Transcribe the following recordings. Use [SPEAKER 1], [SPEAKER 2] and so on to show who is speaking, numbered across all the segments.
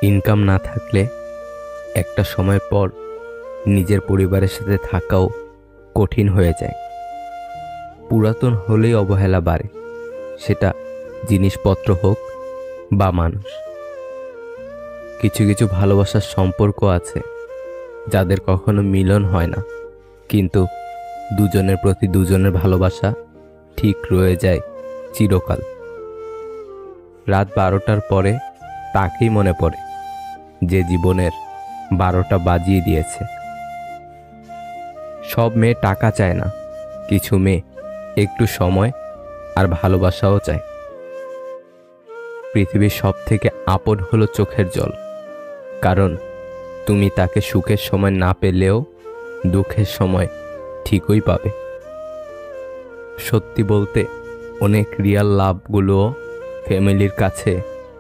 [SPEAKER 1] Income না থাকলে একটা সময় পর নিজের পরিবারের সাথে থাকাও কঠিন হয়ে যায়। পুরাতন হলেই অবহেলা বাড়ে, সেটা জিনিসপত্র হোক বা মানুষ। কিছু কিছু ভালোবাসার সম্পর্ক আছে যাদের কখনো মিলন হয় না, কিন্তু দুজনের প্রতি দুজনের ভালোবাসা ঠিক রয়ে যায় চিরকাল। রাত 12টার পরে তাকেই মনে পড়ে যে জীবনের 12টা বাজিয়ে দিয়েছে। সব মেয়ে টাকা চায় না, কিছু মেয়ে একটু সময় আর ভালোবাসাও চায়। পৃথিবীর সব থেকে আপন হলো চোখের জল, কারণ তুমি তাকে সুখের সময় না পেলেও দুঃখের সময় ঠিকই পাবে। সত্যি বলতে অনেক রিয়াল লাভগুলোও ফ্যামিলির কাছে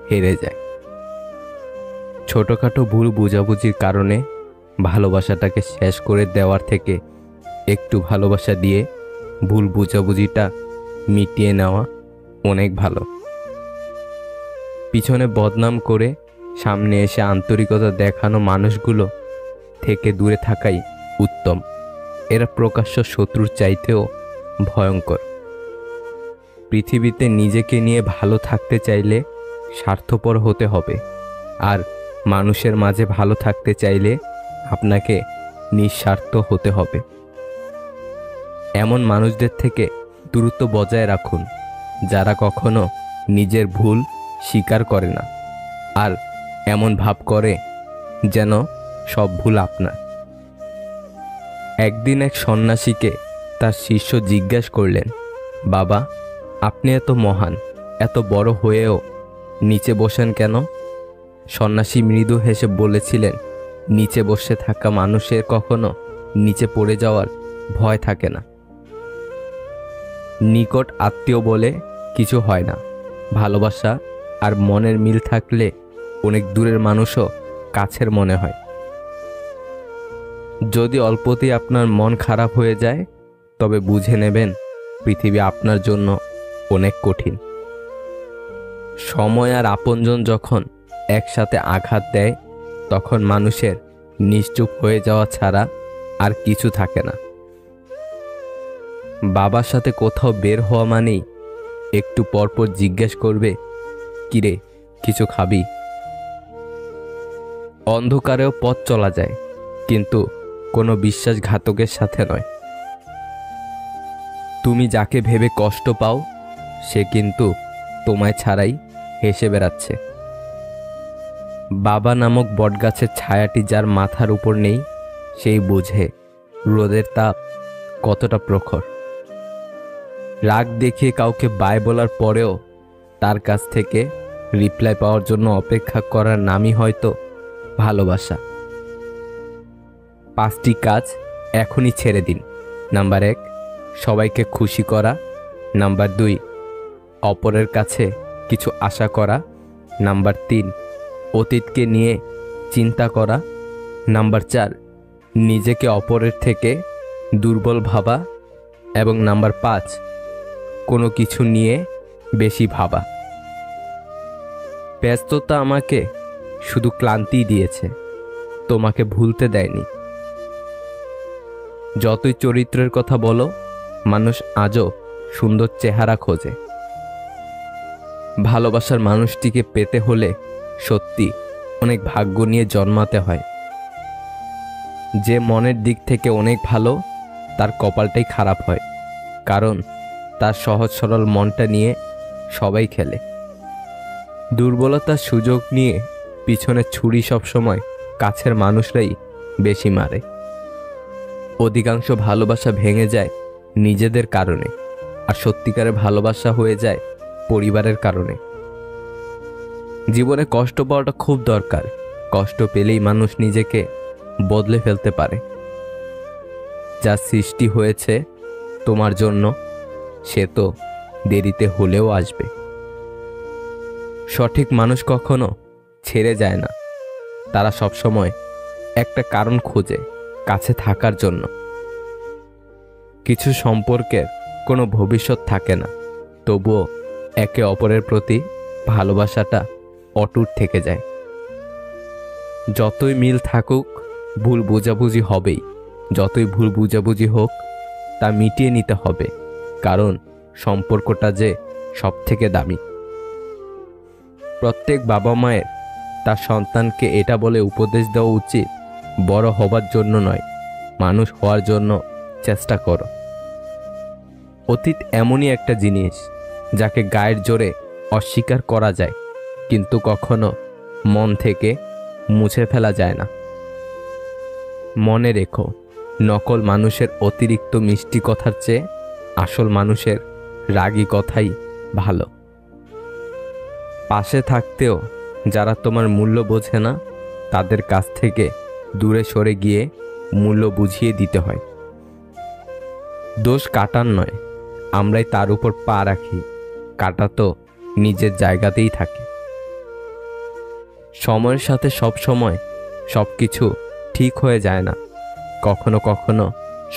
[SPEAKER 1] হেরে যায়। ছোটখাটো ভুল বোঝাবুঝির কারণে ভালোবাসাটাকে শেষ করে দেওয়ার থেকে একটু ভালোবাসা দিয়ে ভুল বোঝাবুঝিটা মিটিয়ে নেওয়া অনেক ভালো। পিছনে বদনাম করে সামনে এসে আন্তরিকতা দেখানো মানুষগুলো থেকে দূরে থাকাই উত্তম। এরা প্রকাশ্য শত্রুর চাইতেও ভয়ঙ্কর। পৃথিবীতে নিজেকে নিয়ে ভালো থাকতে চাইলে স্বার্থপর হতে হবে, আর মানুষের মাঝে ভালো থাকতে চাইলে আপনাকে নিঃস্বার্থ হতে হবে। এমন মানুষদের থেকে দূরত্ব বজায় রাখুন যারা কখনো নিজের ভুল স্বীকার করে না আর এমন ভাব করে যেন সব ভুল আপনার। একদিন এক সন্ন্যাসীকে তার শিষ্য জিজ্ঞাসা করলেন, বাবা, আপনি এত মহান, এত বড় হয়েও নিচে বসেন কেন? সন্ন্যাসী মৃদু হেসে বলেছিলেন, নিচে বসে থাকা মানুষের কখনো নিচে পড়ে যাওয়ার ভয় থাকে না। নিকট আত্মীয় বলে কিছু হয় না। ভালোবাসা আর মনের মিল থাকলে অনেক দূরের মানুষও কাছের মনে হয়। যদি অল্পতেই আপনার মন খারাপ হয়ে যায়, তবে বুঝে নেবেন পৃথিবী আপনার জন্য অনেক কঠিন। সময় আর আপনজন যখন একসাথে আঘাত দেয়, তখন মানুষের নিশ্চুপ হয়ে যাওয়া ছাড়া আর কিছু থাকে না। বাবার সাথে কোথাও বের হওয়া মানেই একটু পরপর জিজ্ঞেস করবে, কিরে, কিছু খাবি? অন্ধকারেও পথ চলা যায়, কিন্তু কোনো বিশ্বাসঘাতকের সাথে নয়। তুমি যাকে ভেবে কষ্ট পাও, সে কিন্তু তোমায় ছাড়াই হেসে বেড়াচ্ছে। বাবা নামক বটগাছের ছায়াটি যার মাথার উপর নেই, সেই বোঝে রোদের তাপ কতটা প্রখর। রাগ দেখিয়ে কাউকে বাই বলার পরেও তার কাছ থেকে রিপ্লাই পাওয়ার জন্য অপেক্ষা করার নামই হয়তো ভালোবাসা। 5টি কাজ এখনই ছেড়ে দিন। নাম্বার 1, সবাইকে খুশি করা। নাম্বার 2, অপরের কাছে কিছু আশা করা। নাম্বার 3, অতীতকে নিয়ে চিন্তা করা। নাম্বার 4, নিজেকে অপরের থেকে দুর্বল ভাবা। এবং নাম্বার 5, কোনো কিছু নিয়ে বেশি ভাবা। ব্যস্ততা আমাকে শুধু ক্লান্তি দিয়েছে, তোমাকে ভুলতে দেয়নি। যতই চরিত্রের কথা বলো, মানুষ আজও সুন্দর চেহারা খোঁজে। ভালোবাসার মানুষটিকে পেতে হলে সত্যি অনেক ভাগ্য নিয়ে জন্মাতে হয়। যে মনের দিক থেকে অনেক ভালো, তার কপালটাই খারাপ হয়, কারণ তার সহজ সরল মনটা নিয়ে সবাই খেলে। দুর্বলতার সুযোগ নিয়ে পিছনে ছুরি সবসময় কাছের মানুষরাই বেশি মারে। অধিকাংশ ভালোবাসা ভেঙে যায় নিজেদের কারণে, আর সত্যিকারের ভালোবাসা হয়ে যায় পরিবারের কারণে। জীবনে কষ্ট পাওয়াটা খুব দরকার। কষ্ট পেলেই মানুষ নিজেকে বদলে ফেলতে পারে। যা সৃষ্টি হয়েছে তোমার জন্য, সে তো দেরিতে হলেও আসবে। সঠিক মানুষ কখনো ছেড়ে যায় না, তারা সবসময় একটা কারণ খোঁজে কাছে থাকার জন্য। কিছু সম্পর্কের কোনো ভবিষ্যৎ থাকে না, তবুও একে অপরের প্রতি ভালোবাসাটা অটুট থেকে যায়। যতই মিল থাকুক ভুল বোঝাবুঝি হবেই, যতই ভুল বোঝাবুঝি হোক তা মিটিয়ে নিতে হবে, কারণ সম্পর্কটা যে সব থেকে দামি। প্রত্যেক বাবা মায়ের তার সন্তানকে এটা বলে উপদেশ দেওয়া উচিত, বড় হবার জন্য নয়, মানুষ হওয়ার জন্য চেষ্টা করো। অতীত এমনই একটা জিনিস যাকে গায়ের জোরে অস্বীকার করা যায়, কিন্তু কখনো মন থেকে মুছে ফেলা যায় না। মনে রেখো, নকল মানুষের অতিরিক্ত মিষ্টি কথার চেয়ে আসল মানুষের রাগী কথাই ভালো। পাশে থাকতেও যারা তোমার মূল্য বোঝে না, তাদের কাছ থেকে দূরে সরে গিয়ে মূল্য বুঝিয়ে দিতে হয়। দোষ কাটার নয়, আমরাই তার উপর পা রাখি, কাটা তো নিজের জায়গাতেই থাকে। সময়ের সাথে সব সময় সব কিছু ঠিক হয়ে যায় না, কখনো কখনো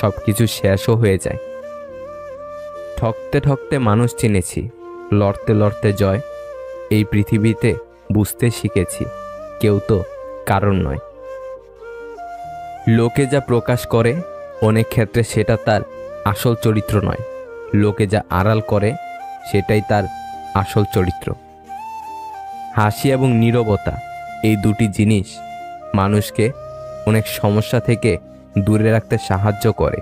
[SPEAKER 1] সব কিছু শেষও হয়ে যায়। ঠকতে ঠকতে মানুষ চিনেছি, লড়তে লড়তে জয়। এই পৃথিবীতে বুঝতে শিখেছি, কেউ তো কারণ নয়। লোকে যা প্রকাশ করে অনেক ক্ষেত্রে সেটা তার আসল চরিত্র নয়, লোকে যা আড়াল করে সেটাই তার আসল চরিত্র। হাসি এবং নীরবতা, এই দুটি জিনিস মানুষকে অনেক সমস্যা থেকে দূরে রাখতে সাহায্য করে।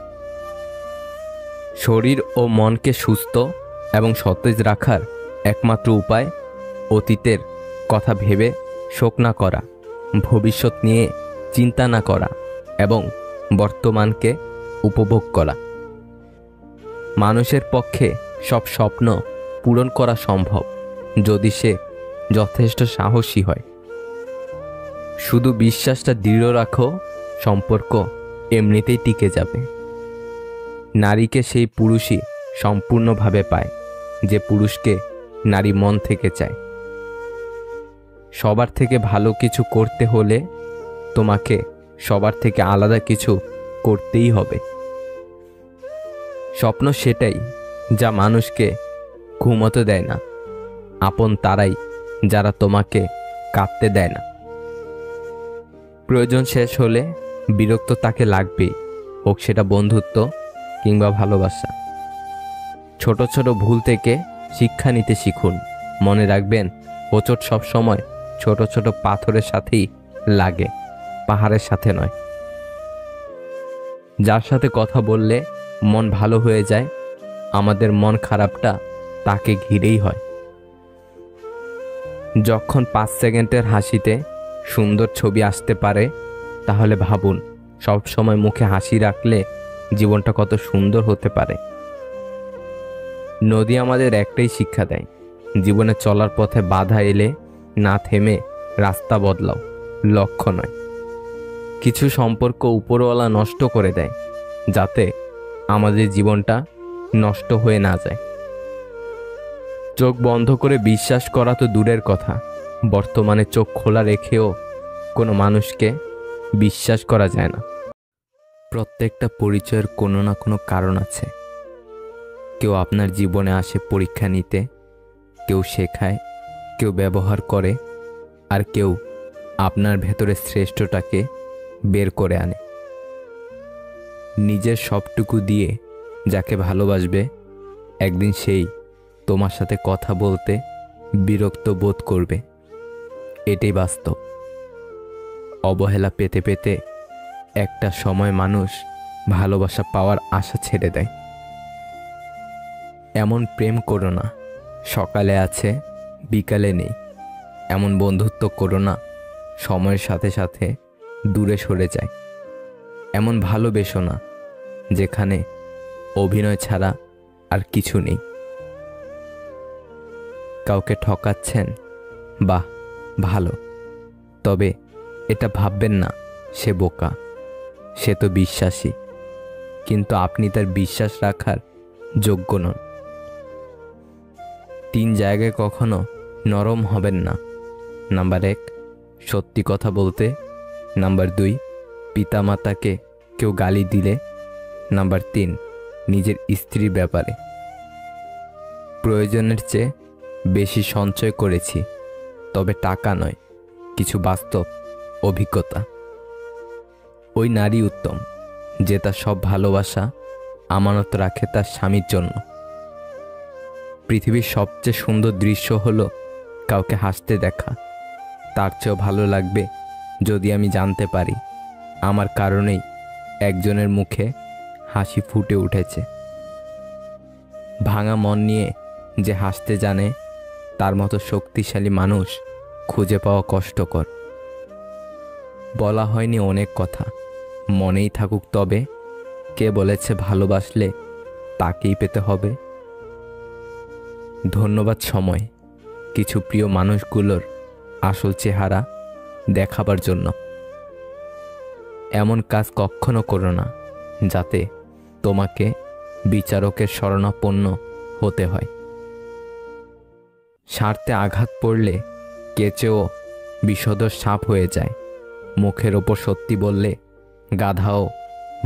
[SPEAKER 1] শরীর ও মনকে সুস্থ এবং সতেজ রাখার একমাত্র উপায় অতীতের কথা ভেবে শোক না করা, ভবিষ্যৎ নিয়ে চিন্তা না করা এবং বর্তমানকে উপভোগ করা। মানুষের পক্ষে সব স্বপ্ন পূরণ করা সম্ভব যদি সে যথেষ্ট সাহসী হয়। শুধু বিশ্বাসটা দৃঢ় রাখো, সম্পর্ক এমনিতেই টিকে যাবে। নারীকে সেই পুরুষই সম্পূর্ণভাবে পায় যে পুরুষকে নারী মন থেকে চায়। সবার থেকে ভালো কিছু করতে হলে তোমাকে সবার থেকে আলাদা কিছু করতেই হবে। স্বপ্ন সেটাই যা মানুষকে ঘুমোতে দেয় না, আপন তারাই যারা তোমাকে কাঁদতে দেয় না। প্রয়োজন শেষ হলে বিরক্ত তাকে লাগবেই, হোক সেটা বন্ধুত্ব কিংবা ভালোবাসা। ছোট ছোট ভুল থেকে শিক্ষা নিতে শিখুন। মনে রাখবেন, হোঁচট সবসময় ছোট ছোট পাথরের সাথেই লাগে, পাহাড়ের সাথে নয়। যার সাথে কথা বললে মন ভালো হয়ে যায়, আমাদের মন খারাপটা তাকে ঘিরেই হয়। যখন 5 সেকেন্ডের হাসিতে সুন্দর ছবি আসতে পারে, তাহলে ভাবুন সব সময় মুখে হাসি রাখলে জীবনটা কত সুন্দর হতে পারে। নদী আমাদের একটাই শিক্ষা দেয়, জীবনে চলার পথে বাধা এলে না থেমে রাস্তা বদলাও, লক্ষ্য নয়। কিছু সম্পর্ক উপরওয়ালা নষ্ট করে দেয়, যাতে আমাদের জীবনটা নষ্ট হয়ে না যায়। চোখ বন্ধ করে বিশ্বাস করা তো দূরের কথা, বর্তমানে চোখ খোলা রেখেও কোনো মানুষকে বিশ্বাস করা যায় না। প্রত্যেকটা পরিচয়ের কোনো না কোনো কারণ আছে। কেউ আপনার জীবনে আসে পরীক্ষা নিতে, কেউ শেখায়, কেউ ব্যবহার করে, আর কেউ আপনার ভেতরে শ্রেষ্ঠটাকে বের করে আনে। নিজের সবটুকু দিয়ে যাকে ভালোবাসবে, একদিন সেই তোমার সাথে কথা বলতে বিরক্ত বোধ করবে। এটাই বাস্তব। অবহেলা পেতে পেতে একটা সময় মানুষ ভালোবাসা পাওয়ার আশা ছেড়ে দেয়। এমন প্রেম করো না সকালে আছে বিকালে নেই, এমন বন্ধুত্ব করো না সময়ের সাথে সাথে দূরে সরে যায়। এমন ভালোবেসো না যেখানে অভিনয় ছাড়া আর কিছু নেই। কাউকে ঠকাচ্ছেন, বাহ ভালো, তবে এটা ভাববেন না সে বোকা, সে তো বিশ্বাসী, কিন্তু আপনি তার বিশ্বাস রাখার যোগ্য নন। 3 জায়গায় কখনো নরম হবেন না। নাম্বার 1, সত্যি কথা বলতে। নাম্বার 2, পিতামাতাকে কেউ গালি দিলে। নাম্বার 3, নিজের স্ত্রীর ব্যাপারে। প্রয়োজনের চেয়ে বেশি সঞ্চয় করেছি, তবে টাকা নয়, কিছু বাস্তব অভিজ্ঞতা। ওই নারী উত্তম যে তার সব ভালোবাসা আমানত রাখে তার স্বামীর জন্য। পৃথিবীর সবচেয়ে সুন্দর দৃশ্য হলো কাউকে হাসতে দেখা। তার চেয়েও ভালো লাগবে যদি আমি জানতে পারি আমার কারণেই একজনের মুখে হাসি ফুটে উঠেছে। ভাঙা মন নিয়ে যে হাসতে জানে তার মতো শক্তিশালী মানুষ খুঁজে পাওয়া কষ্টকর। বলা হয়নি অনেক কথা, মনেই থাকুক তবে। কে বলেছে ভালোবাসলে তাকেই পেতে হবে? ধন্যবাদ সময় কিছু প্রিয় মানুষগুলোর আসল চেহারা দেখাবার জন্য। এমন কাজ কখনো করো না যাতে তোমাকে বিচারকের শরণাপন্ন হতে হয়। স্বার্থে আঘাত পড়লে কেচেও বিষধর সাপ হয়ে যায়। মুখের ওপর সত্যি বললে গাধাও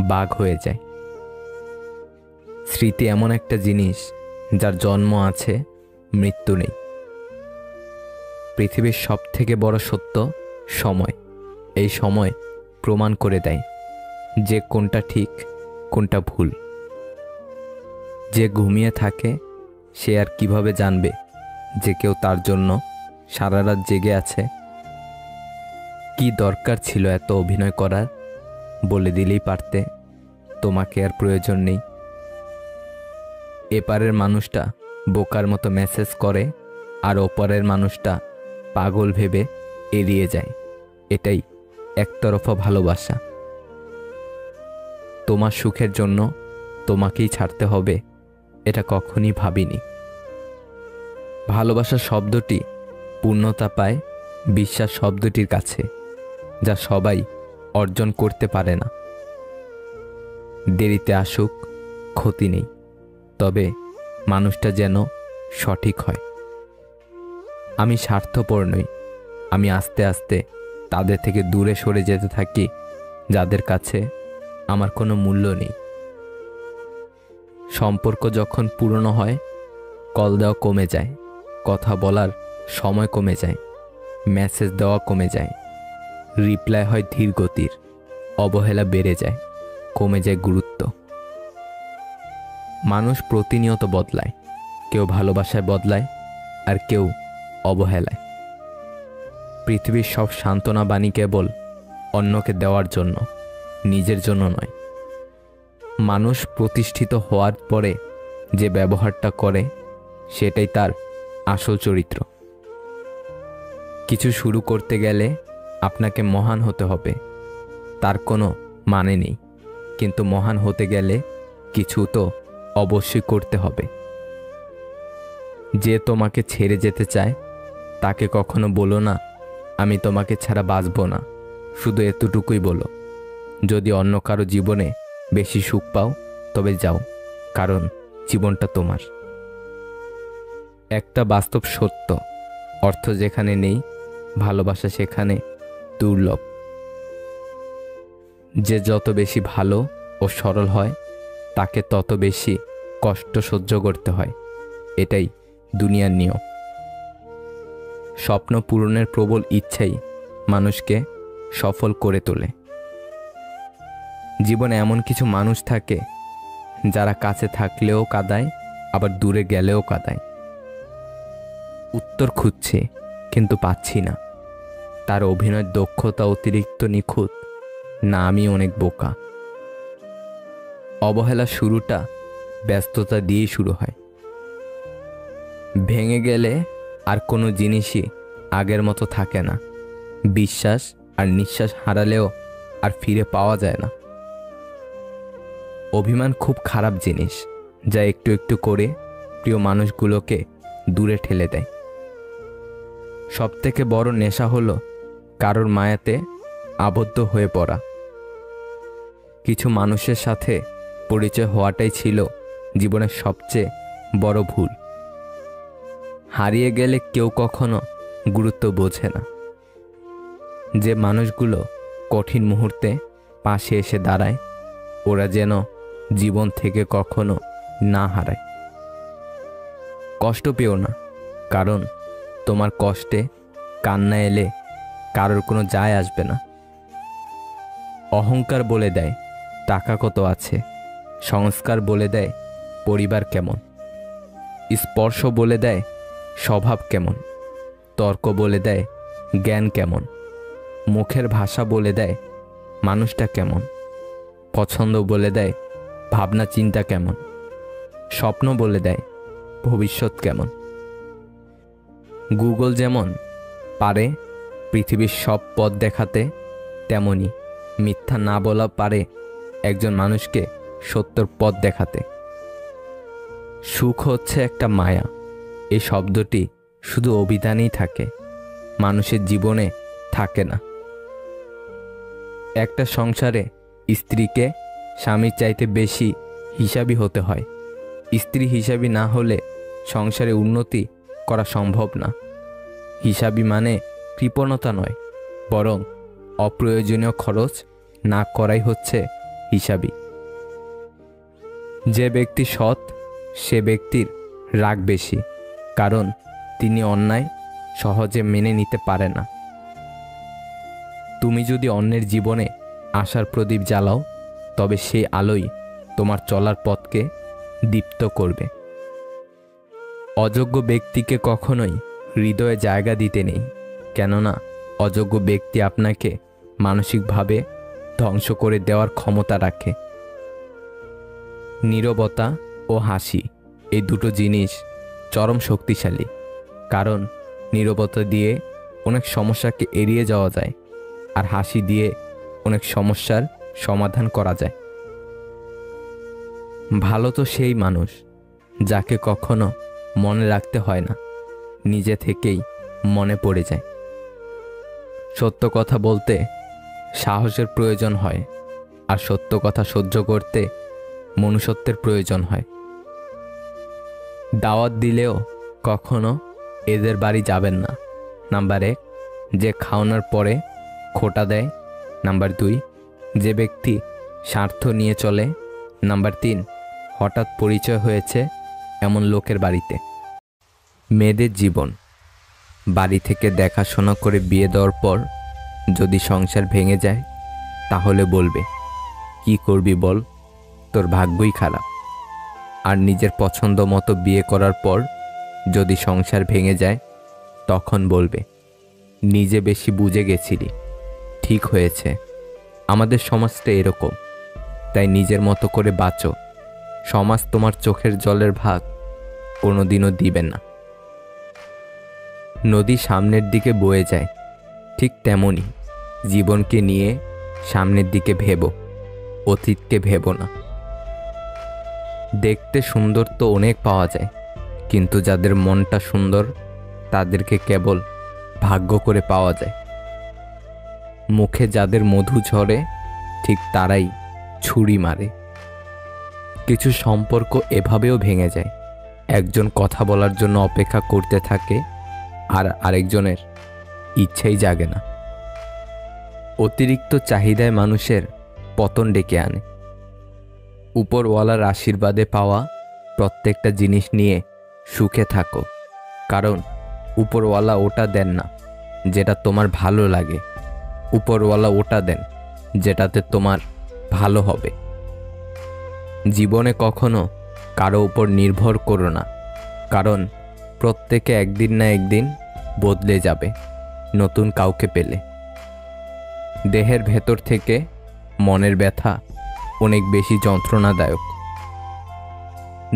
[SPEAKER 1] বাঘ হয়ে যায়। স্মৃতি এমন একটা জিনিস যার জন্ম আছে, মৃত্যু নেই। পৃথিবীর সবথেকে বড় সত্য সময়। এই সময় প্রমাণ করে দেয় যে কোনটা ঠিক কোনটা ভুল। যে ঘুমিয়ে থাকে সে আর কিভাবে জানবে যে কেউ তার জন্য সারা রাত জেগে আছে? কি দরকার ছিল এত অভিনয় করার? বলে দিলেই পারতে তোমাকে আর প্রয়োজন নেই। এপারের মানুষটা বোকার মতো মেসেজ করে আর ওপারের মানুষটা পাগল ভেবে এড়িয়ে যায়। এটাই একতরফা ভালোবাসা। তোমার সুখের জন্য তোমাকেই ছাড়তে হবে এটা কখনই ভাবিনি। ভালোবাসা শব্দটি পূর্ণতা পায় বিশ্বাস শব্দটির কাছে, যা সবাই অর্জন করতে পারে না। দেরিতে আসুক ক্ষতি নেই, তবে মানুষটা যেন সঠিক হয়। আমি স্বার্থপর নই। আমি আস্তে আস্তে তাদের থেকে দূরে সরে যেতে থাকি যাদের কাছে আমার কোনো মূল্য নেই। সম্পর্ক যখন পুরনো হয় কল দেওয়া কমে যায়, কথা বলার সময় কমে যায়, মেসেজ দেওয়া কমে যায়, রিপ্লাই হয় ধীর গতির, অবহেলা বেড়ে যায়, কমে যায় গুরুত্ব। মানুষ প্রতিনিয়ত বদলায়, কেউ ভালোবাসায় বদলায় আর কেউ অবহেলায়। পৃথিবীর সব সান্ত্বনা বাণী কেবল অন্যকে দেওয়ার জন্য, নিজের জন্য নয়। মানুষ প্রতিষ্ঠিত হওয়ার পরে যে ব্যবহারটা করে সেটাই তার আসল চরিত্র। কিছু শুরু করতে গেলে আপনাকে মহান হতে হবে, তার কোনো মানে নেই। কিন্তু মহান হতে গেলে কিছু তো অবশ্যই করতে হবে। যে তোমাকে ছেড়ে যেতে চায় তাকে কখনো বলো না আমি তোমাকে ছাড়া বাঁচব না। শুধু এতটুকুই বলো, যদি অন্য কারো জীবনে বেশি সুখ পাও তবে যাও, কারণ জীবনটা তোমার। একটা বাস্তব সত্য, অর্থ যেখানে নেই ভালোবাসা সেখানে দুর্লভ। যে যত বেশি ভালো ও সরল হয় তাকে তত বেশি কষ্ট সহ্য করতে হয়। এটাই দুনিয়ার নিয়ম। স্বপ্ন পূরণের প্রবল ইচ্ছাই মানুষকে সফল করে তোলে। জীবনে এমন কিছু মানুষ থাকে যারা কাছে থাকলেও কাঁদায়, আবার দূরে গেলেও কাঁদায়। উত্তর খুঁজছি কিন্তু পাচ্ছি না। তার অভিনয়ের দক্ষতা অতিরিক্ত নিখুঁত, না আমি অনেক বোকা। অবহেলা শুরুটা ব্যস্ততা দিয়েই শুরু হয়। ভেঙে গেলে আর কোনো জিনিসই আগের মতো থাকে না। বিশ্বাস আর নিঃশ্বাস হারালেও আর ফিরে পাওয়া যায় না। অভিমান খুব খারাপ জিনিস, যা একটু একটু করে প্রিয় মানুষগুলোকে দূরে ঠেলে দেয়। সবথেকে বড় নেশা হলো কারোর মায়াতে আবদ্ধ হয়ে পড়া। কিছু মানুষের সাথে পরিচয় হওয়াটাই ছিল জীবনের সবচেয়ে বড় ভুল। হারিয়ে গেলে কেউ কখনো গুরুত্ব বোঝে না। যে মানুষগুলো কঠিন মুহূর্তে পাশে এসে দাঁড়ায় ওরা যেন জীবন থেকে কখনো না হারায়। কষ্ট পেও না, কারণ তোমার কষ্টে কান্না এলে কারোর কোনো যায় আসবে না। অহংকার বলে দেয় টাকা কত আছে, সংস্কার বলে দেয় পরিবার কেমন, স্পর্শ বলে দেয় স্বভাব কেমন, তর্ক বলে দেয় জ্ঞান কেমন, মুখের ভাষা বলে দেয় মানুষটা কেমন, পছন্দ বলে দেয় ভাবনা চিন্তা কেমন, স্বপ্ন বলে দেয় ভবিষ্যৎ কেমন। গুগল যেমন পারে পৃথিবীর সব পথ দেখাতে, তেমনি মিথ্যা না বলা পারে একজন মানুষকে সত্যর পথ দেখাতে। সুখ হচ্ছে একটা মায়া, এই শব্দটি শুধু অভিধানেই থাকে, মানুষের জীবনে থাকে না। একটা সংসারে স্ত্রীকে স্বামীর চাইতে বেশি হিসাবী হতে হয়। স্ত্রী হিসাবী না হলে সংসারে উন্নতি করা সম্ভব না। হিসাবী মানে কৃপণতা নয়, বরং অপ্রয়োজনীয় খরচ না করাই হচ্ছে হিসাবী। যে ব্যক্তি সৎ সে ব্যক্তির রাগ বেশি, কারণ তিনি অন্যায় সহজে মেনে নিতে পারে না। তুমি যদি অন্যের জীবনে আশার প্রদীপ জ্বালাও, তবে সেই আলোই তোমার চলার পথকে দীপ্ত করবে। অযোগ্য ব্যক্তিকে কখনোই হৃদয়ে জায়গা দিতে নেই, কেননা অযোগ্য ব্যক্তি আপনাকে মানসিকভাবে ধ্বংস করে দেওয়ার ক্ষমতা রাখে। নীরবতা ও হাসি এই দুটো জিনিস চরম শক্তিশালী, কারণ নীরবতা দিয়ে অনেক সমস্যাকে এড়িয়ে যাওয়া যায়, আর হাসি দিয়ে অনেক সমস্যার সমাধান করা যায়। ভালো তো সেই মানুষ যাকে কখনো মনে রাখতে হয় না, নিজে থেকেই মনে পড়ে যায়। সত্য কথা বলতে সাহসের প্রয়োজন হয়, আর সত্য কথা সহ্য করতে মনুষ্যত্বের প্রয়োজন হয়। দাওয়াত দিলেও কখনো এদের বাড়ি যাবেন না। নাম্বার 1, যে খাওয়ানোর পরে খোটা দেয়। নাম্বার 2, যে ব্যক্তি স্বার্থ নিয়ে চলে। নাম্বার 3, হঠাৎ পরিচয় হয়েছে এমন লোকের বাড়িতে। মেয়েদের জীবন, বাড়ি থেকে দেখাশোনা করে বিয়ে দেওয়ার পর যদি সংসার ভেঙে যায়, তাহলে বলবে কি করবি বল, তোর ভাগ্যই খারাপ। আর নিজের পছন্দ মতো বিয়ে করার পর যদি সংসার ভেঙে যায়, তখন বলবে নিজে বেশি বুঝে গেছিলি, ঠিক হয়েছে। আমাদের সমাজটা এরকম, তাই নিজের মতো করে বাঁচো। সমাজ তোমার চোখের জলের ভাগ কোনোদিনও দিবে না। নদী সামনের দিকে বয়ে যায়, ঠিক তেমনই জীবনকে নিয়ে সামনের দিকে ভেবো, অতীতকে ভেবো না। দেখতে সুন্দর তো অনেক পাওয়া যায়, কিন্তু যাদের মনটা সুন্দর তাদেরকে কেবল ভাগ্য করে পাওয়া যায়। মুখে যাদের মধু ঝরে ঠিক তারাই ছুরি মারে। কিছু সম্পর্ক এভাবেও ভেঙে যায়, একজন কথা বলার জন্য অপেক্ষা করতে থাকে আর আরেকজনের ইচ্ছেই জাগে না। অতিরিক্ত চাহিদায় মানুষের পতন ডেকে আনে। উপরওয়ালার আশীর্বাদে পাওয়া প্রত্যেকটা জিনিস নিয়ে সুখে থাকো, কারণ উপরওয়ালা ওটা দেন না যেটা তোমার ভালো লাগে, উপরওয়ালা ওটা দেন যেটাতে তোমার ভালো হবে। জীবনে কখনো কারো উপর নির্ভর করো না, কারণ প্রত্যেকে একদিন না একদিন বদলে যাবে নতুন কাউকে পেলে। দেহের ভেতর থেকে মনের ব্যথা অনেক বেশি যন্ত্রণাদায়ক।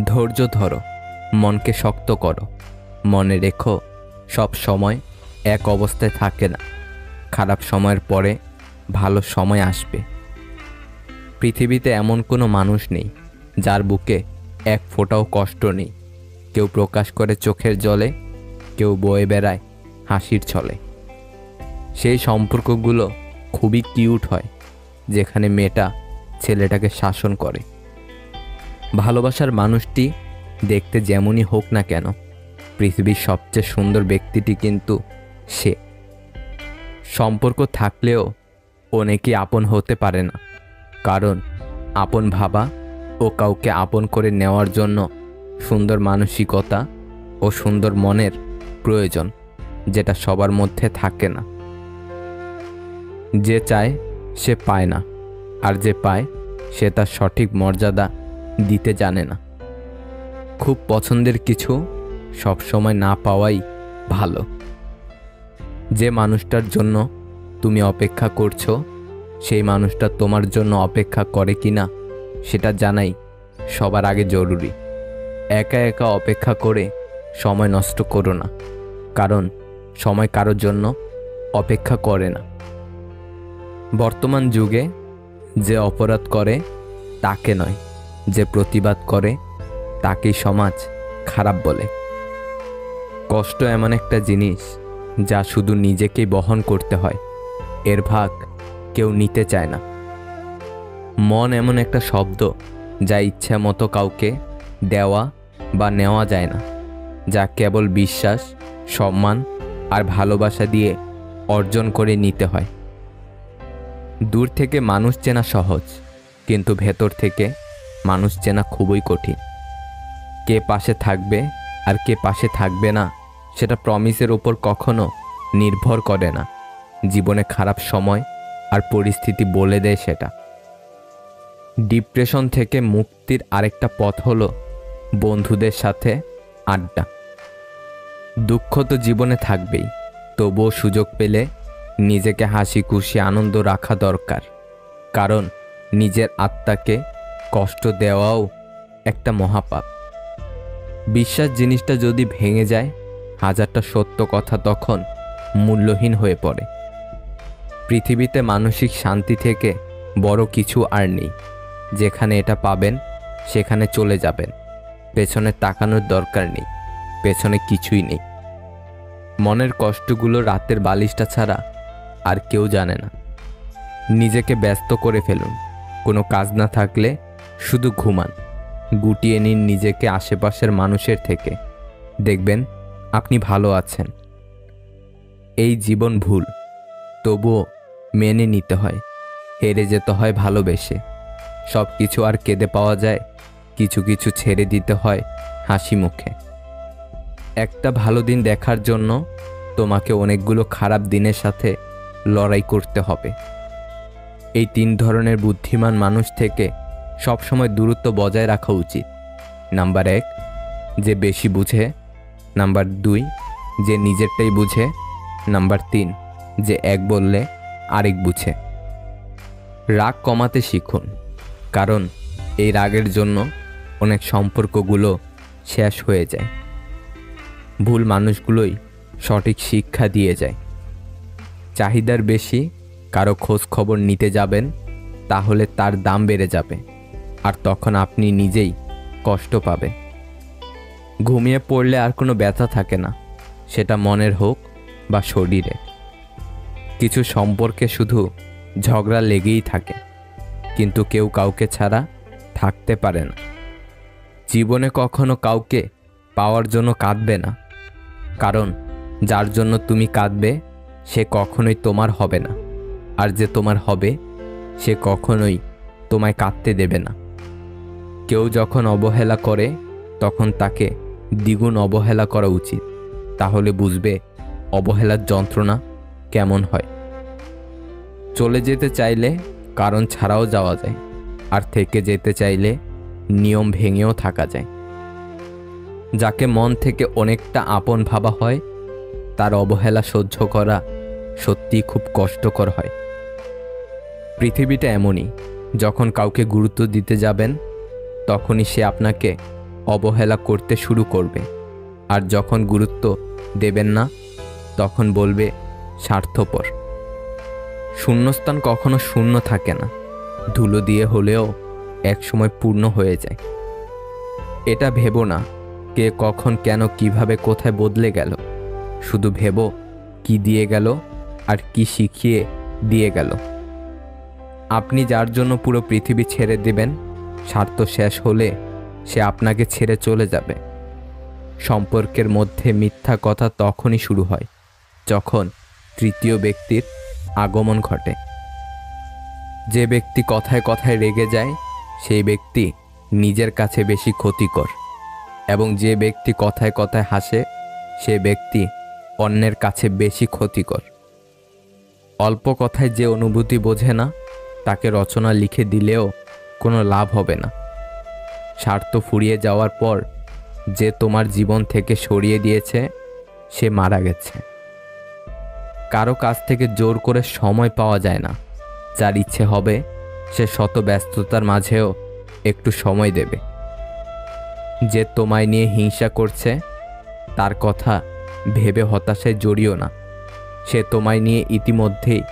[SPEAKER 1] ধৈর্য ধরো, মনকে শক্ত করো, মনে রেখো সব সময় এক অবস্থায় থাকে না, খারাপ সময়ের পরে ভালো সময় আসবে। পৃথিবীতে এমন কোনো মানুষ নেই যার বুকে এক ফোঁটাও কষ্ট নেই। কেউ প্রকাশ করে চোখের জলে, কেউ বয়ে বেড়ায় হাসির ছলে। সেই সম্পর্কগুলো খুবই কিউট হয়, যেখানে মেয়েটা ছেলেটাকে শাসন করে। ভালোবাসার মানুষটি দেখতে যেমনই হোক না কেন, পৃথিবীর সবচেয়ে সুন্দর ব্যক্তিটি কিন্তু সে। সম্পর্ক থাকলেও অনেকেই আপন হতে পারে না, কারণ আপন ভাবা ও কাউকে আপন করে নেওয়ার জন্য সুন্দর মানসিকতা ও সুন্দর মনের প্রয়োজন, যেটা সবার মধ্যে থাকে না। যে চায় সে পায় না, আর যে পায় সে তার সঠিক মর্যাদা দিতে জানে না। খুব পছন্দের কিছু সবসময় না পাওয়াই ভালো। যে মানুষটার জন্য তুমি অপেক্ষা করছো সেই মানুষটা তোমার জন্য অপেক্ষা করে কিনা সেটা জানাই সবার আগে জরুরি। একা একা অপেক্ষা করে সময় নষ্ট করো না, কারণ সময় কারোর জন্য অপেক্ষা করে না। বর্তমান যুগে যে অপরাধ করে তাকে নয়, যে প্রতিবাদ করে তাকেই সমাজ খারাপ বলে। কষ্ট এমন একটা জিনিস যা শুধু নিজেকেই বহন করতে হয়, এর ভাগ কেউ নিতে চায় না। মন এমন একটা শব্দ যা ইচ্ছা মতো কাউকে দেওয়া বা নেওয়া যায় না, যা কেবল বিশ্বাস, সম্মান আর ভালোবাসা দিয়ে অর্জন করে নিতে হয়। দূর থেকে মানুষ চেনা সহজ, কিন্তু ভেতর থেকে মানুষ চেনা খুবই কঠিন। কে পাশে থাকবে আর কে পাশে থাকবে না সেটা প্রমিসের ওপর কখনো নির্ভর করে না। জীবনে খারাপ সময় আর পরিস্থিতি বলে দেয় সেটা। ডিপ্রেশন থেকে মুক্তির আরেকটা পথ হলো বন্ধুদের সাথে আড্ডা। দুঃখ তো জীবনে থাকবেই, তবুও সুযোগ পেলে নিজেকে হাসি খুশি আনন্দ রাখা দরকার, কারণ নিজের আত্মাকে কষ্ট দেওয়াও একটা মহাপাপ। বিশ্বাস জিনিসটা যদি ভেঙে যায়, হাজারটা সত্য কথা তখন মূল্যহীন হয়ে পড়ে। পৃথিবীতে মানসিক শান্তি থেকে বড় কিছু আর নেই। যেখানে এটা পাবেন সেখানে চলে যাবেন, পেছনে তাকানোর দরকার নেই, পেছনে কিছুই নেই। মনের কষ্টগুলো রাতের বালিশটা ছাড়া আর কেউ জানে না। নিজেকে ব্যস্ত করে ফেলুন, কোনো কাজ না থাকলে শুধু ঘুমান। গুটিয়ে নিন নিজেকে আশেপাশের মানুষের থেকে, দেখবেন আপনি ভালো আছেন। এই জীবন ভুল, তবুও মেনে নিতে হয়। হেরে যেতে হয় ভালোবেসে। সব কিছু আর কেঁদে পাওয়া যায়, কিছু কিছু ছেড়ে দিতে হয় হাসি মুখে। একটা ভালো দিন দেখার জন্য তোমাকে অনেকগুলো খারাপ দিনের সাথে লড়াই করতে হবে। এই 3 ধরনের বুদ্ধিমান মানুষ থেকে সবসময় দূরত্ব বজায় রাখা উচিত। নাম্বার 1, যে বেশি বুঝে। নাম্বার 2, যে নিজেরটাই বুঝে। নাম্বার 3, যে এক বললে আরেক বুঝে। রাগ কমাতে শিখুন, কারণ এই রাগের জন্য অনেক সম্পর্কগুলো শেষ হয়ে যায়। ভুল মানুষগুলোই সঠিক শিক্ষা দিয়ে যায়। চাহিদার বেশি কারো খোঁজ খবর নিতে যাবেন, তাহলে তার দাম বেড়ে যাবে, আর তখন আপনি নিজেই কষ্ট পাবেন। ঘুমিয়ে পড়লে আর কোনো ব্যথা থাকে না, সেটা মনের হোক বা শরীরে। কিছু সম্পর্কে শুধু ঝগড়া লেগেই থাকে, কিন্তু কেউ কাউকে ছাড়া থাকতে পারে না। জীবনে কখনো কাউকে পাওয়ার জন্য কাঁদবে না, কারণ যার জন্য তুমি কাঁদবে সে কখনোই তোমার হবে না, আর যে তোমার হবে সে কখনোই তোমায় কাঁদতে দেবে না। কেউ যখন অবহেলা করে তখন তাকে দ্বিগুণ অবহেলা করা উচিত, তাহলে বুঝবে অবহেলার যন্ত্রণা কেমন হয়। চলে যেতে চাইলে কারণ ছাড়াও যাওয়া যায়, আর থেকে যেতে চাইলে নিয়ম ভেঙেও থাকা যায়। যাকে মন থেকে অনেকটা আপন ভাবা হয় তার অবহেলা সহ্য করা সত্যিই খুব কষ্টকর হয়। পৃথিবীটা এমনই, যখন কাউকে গুরুত্ব দিতে যাবেন তখনই সে আপনাকে অবহেলা করতে শুরু করবে, আর যখন গুরুত্ব দেবেন না তখন বলবে স্বার্থপর। শূন্যস্থান কখনো শূন্য থাকে না, ধুলো দিয়ে হলেও একসময় পূর্ণ হয়ে যায়। এটা ভেবো না কে কখন কেন কিভাবে কোথায় বদলে গেল, শুধু ভেবো কি দিয়ে গেল আর কি শিখিয়ে দিয়ে গেল। আপনি যার জন্য পুরো পৃথিবী ছেড়ে দেবেন, স্বার্থ শেষ হলে সে আপনাকে ছেড়ে চলে যাবে। সম্পর্কের মধ্যে মিথ্যা কথা তখনই শুরু হয় যখন তৃতীয় ব্যক্তির আগমন ঘটে। যে ব্যক্তি কথায় কথায় রেগে যায় সেই ব্যক্তি নিজের কাছে বেশি ক্ষতিকর, এবং যে ব্যক্তি কথায় কথায় হাসে সে ব্যক্তি অন্যের কাছে বেশি ক্ষতিকর। অল্প কথায় যে অনুভূতি বোঝে না তাকে রচনা লিখে দিলেও কোনো লাভ হবে না। স্বার্থ ফুরিয়ে যাওয়ার পর যে তোমার জীবন থেকে সরিয়ে দিয়েছে সে মারা গেছে। কারো কাছ থেকে জোর করে সময় পাওয়া যায় না। যার ইচ্ছে হবে সে শত ব্যস্ততার মাঝেও একটু সময় দেবে। যে তোমায় নিয়ে হিংসা করছে তার কথা ভেবে হতাশায় জড়িও না। সে তোমায় নিয়ে ইতিমধ্যেই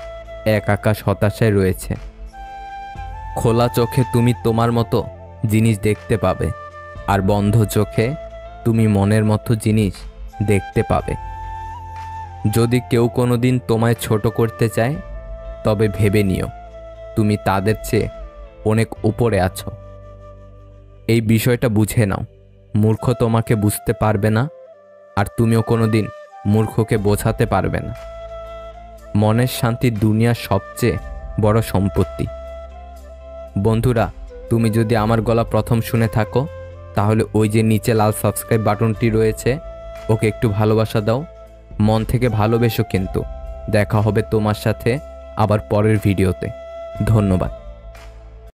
[SPEAKER 1] এক আকাশ হতাশায় রয়েছে। খোলা চোখে তুমি তোমার মতো জিনিস দেখতে পাবে, আর বন্ধ চোখে তুমি মনের মতো জিনিস দেখতে পাবে। যদি কেউ কোনোদিন তোমায় ছোট করতে চায় তবে ভেবে নিও তুমি তাদের চেয়ে অনেক উপরে আছো। এই বিষয়টা বুঝে নাও। মূর্খ তোমাকে বুঝতে পারবে না, আর তুমিও কোনোদিন মূর্খকে বোঝাতে পারবে না। মনের শান্তি দুনিয়ার সবচেয়ে বড় সম্পত্তি। বন্ধুরা, তুমি যদি আমার গলা প্রথম শুনে থাকো তাহলে ওই যে নিচে লাল সাবস্ক্রাইব বাটনটি রয়েছে ওকে একটু ভালোবাসা দাও। মন থেকে ভালোবেসো। কিন্তু দেখা হবে তোমার সাথে আবার পরের ভিডিওতে। ধন্যবাদ।